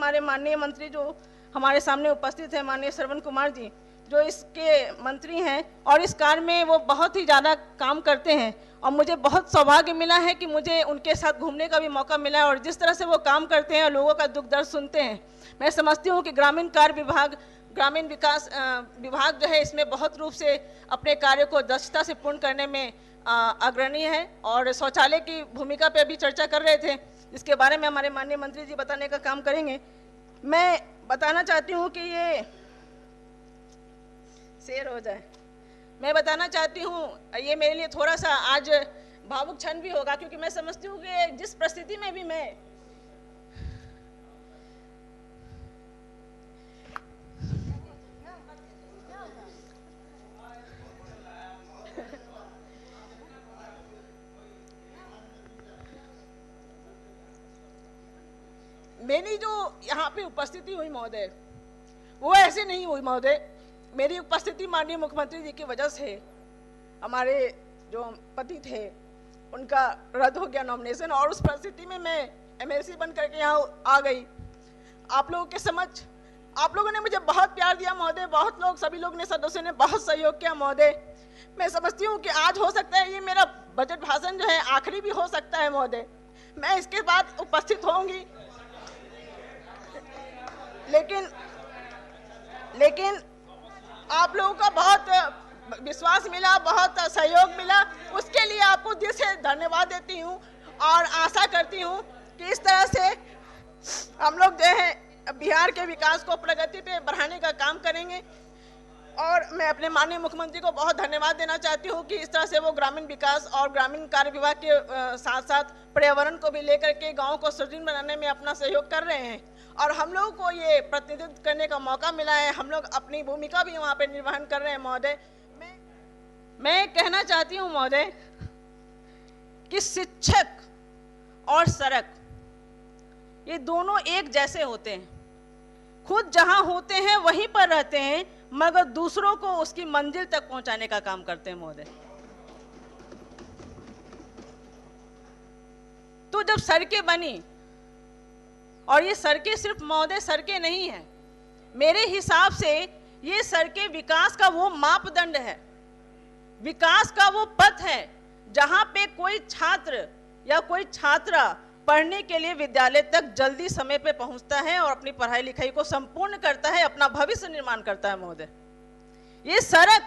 हमारे माननीय मंत्री जो हमारे सामने उपस्थित है, माननीय श्रवण कुमार जी, जो इसके मंत्री हैं और इस कार्य में वो बहुत ही ज़्यादा काम करते हैं और मुझे बहुत सौभाग्य मिला है कि मुझे उनके साथ घूमने का भी मौका मिला है। और जिस तरह से वो काम करते हैं, लोगों का दुख दर्द सुनते हैं, मैं समझती हूँ कि ग्रामीण कार्य विभाग, ग्रामीण विकास विभाग जो है इसमें बहुत रूप से अपने कार्य को दक्षता से पूर्ण करने में अग्रणी है। और शौचालय की भूमिका पे भी चर्चा कर रहे थे, इसके बारे में हमारे माननीय मंत्री जी बताने का काम करेंगे। मैं बताना चाहती हूँ कि ये शेर हो जाए, मैं बताना चाहती हूँ, ये मेरे लिए थोड़ा सा आज भावुक क्षण भी होगा, क्योंकि मैं समझती हूँ कि जिस परिस्थिति में भी मैं मेरी जो यहाँ पे उपस्थिति हुई महोदय, वो ऐसे नहीं हुई महोदय। मेरी उपस्थिति माननीय मुख्यमंत्री जी की वजह से, हमारे जो पति थे उनका रद्द हो गया नॉमिनेशन, और उस परिस्थिति में मैं एमएलसी बन करके यहाँ आ गई। आप लोगों के समक्ष आप लोगों ने मुझे बहुत प्यार दिया महोदय, बहुत लोग, सभी लोग ने, सदस्यों ने बहुत सहयोग किया महोदय। मैं समझती हूँ कि आज हो सकता है ये मेरा बजट भाषण जो है आखिरी भी हो सकता है महोदय, मैं इसके बाद उपस्थित होंगी, लेकिन आप लोगों का बहुत विश्वास मिला, बहुत सहयोग मिला, उसके लिए आपको दिल से धन्यवाद देती हूँ और आशा करती हूँ कि इस तरह से हम लोग जो है बिहार के विकास को प्रगति पे बढ़ाने का काम करेंगे। और मैं अपने माननीय मुख्यमंत्री को बहुत धन्यवाद देना चाहती हूँ कि इस तरह से वो ग्रामीण विकास और ग्रामीण कार्य विभाग के साथ साथ पर्यावरण को भी लेकर के गाँव को सुदृढ़ बनाने में अपना सहयोग कर रहे हैं। और हम लोगों को ये प्रतिनिधित्व करने का मौका मिला है, हम लोग अपनी भूमिका भी वहाँ पे निर्वहन कर रहे हैं महोदय। मैं कहना चाहती हूँ महोदय कि शिक्षक और सड़क ये दोनों एक जैसे होते हैं, खुद जहाँ होते हैं वहीं पर रहते हैं, मगर दूसरों को उसकी मंजिल तक पहुंचाने का काम करते हैं महोदय। तो जब सड़कें बनी, और ये सड़कें सिर्फ महोदय सड़कें नहीं है, मेरे हिसाब से ये सड़कें विकास का वो मापदंड है, विकास का वो पथ है जहां पे कोई छात्र या कोई छात्रा पढ़ने के लिए विद्यालय तक जल्दी समय पे पहुंचता है और अपनी पढ़ाई लिखाई को संपूर्ण करता है, अपना भविष्य निर्माण करता है महोदय। ये सड़क,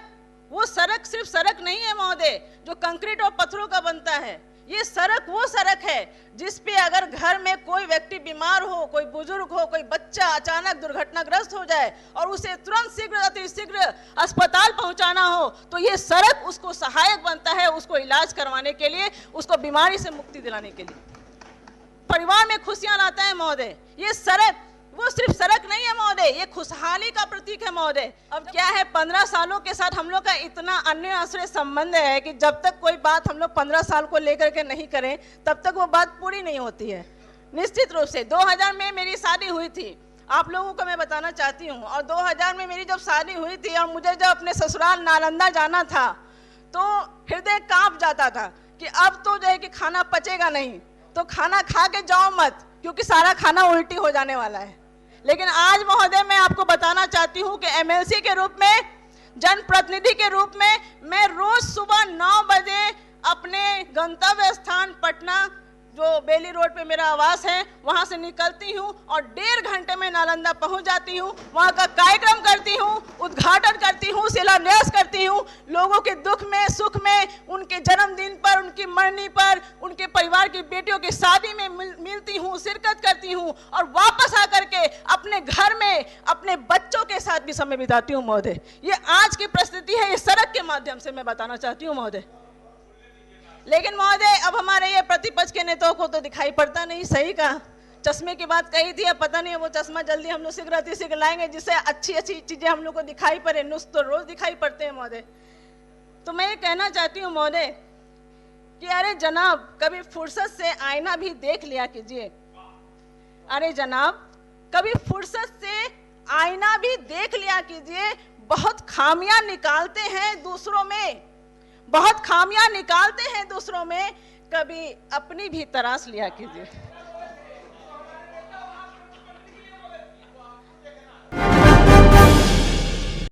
वो सड़क सिर्फ सड़क नहीं है महोदय जो कंक्रीट और पत्थरों का बनता है, ये सड़क वो सड़क है जिस पे अगर घर में कोई व्यक्ति बीमार हो, कोई बुजुर्ग हो, कोई बच्चा अचानक दुर्घटनाग्रस्त हो जाए और उसे तुरंत शीघ्र अतिशीघ्र अस्पताल पहुंचाना हो, तो ये सड़क उसको सहायक बनता है, उसको इलाज करवाने के लिए, उसको बीमारी से मुक्ति दिलाने के लिए, परिवार में खुशियां लाता है महोदय। ये सड़क वो सिर्फ सड़क नहीं है महोदय, ये खुशहाली का प्रतीक है महोदय। अब क्या है, 15 सालों के साथ हम लोग का इतना अन्य आश्रय संबंध है कि जब तक कोई बात हम लोग 15 साल को लेकर के नहीं करें तब तक वो बात पूरी नहीं होती है। निश्चित रूप से 2000 में मेरी शादी हुई थी, आप लोगों को मैं बताना चाहती हूँ, और 2000 में मेरी जब शादी हुई थी और मुझे जब अपने ससुराल नालंदा जाना था तो हृदय कांप जाता था कि अब तो जो है कि खाना पचेगा नहीं, तो खाना खा के जाओ मत, क्योंकि सारा खाना उल्टी हो जाने वाला है। लेकिन आज महोदय मैं आपको बताना चाहती हूं कि एमएलसी के रूप में, जनप्रतिनिधि के रूप में, मैं रोज सुबह 9 बजे अपने गंतव्य स्थान पटना, जो बेली रोड पे मेरा आवास है, वहां से निकलती हूं और 1.5 घंटे में नालंदा पहुंच जाती हूं, वहां का कार्यक्रम करती हूं, उद्घाटन करती हूं, शिलान्यास करती हूं, लोगों के दुख में, सुख में, उनके जन्मदिन पर, उनकी मरनी पर, उनके परिवार की बेटियों की शादी में मिलती हूं, शिरकत करती हूं, और वापस आकर के अपने घर में अपने बच्चों के साथ भी समय बिताती हूं महोदय। ये आज की परिस्थिति है, ये सड़क के माध्यम से मैं बताना चाहती हूँ महोदय। लेकिन महोदय अब हमारे ये प्रतिपक्ष के नेताओं को तो दिखाई पड़ता नहीं, सही कहा, चश्मे की बात कही थी, अब पता नहीं वो चश्मा जल्दी हम लोग शीघ्र अतिशीघ्र लाएंगे जिससे अच्छी अच्छी चीजें हम लोग को दिखाई पड़े, नुस्ख तो रोज दिखाई पड़ते हैं महोदय। तो मैं ये कहना चाहती हूँ महोदय कि अरे जनाब, कभी फुर्सत से आईना भी देख लिया कीजिए, अरे जनाब कभी फुर्सत से आईना भी देख लिया कीजिए, बहुत खामियां निकालते हैं दूसरों में, बहुत खामियां निकालते हैं दूसरों में, कभी अपनी भी तराश लिया कीजिए।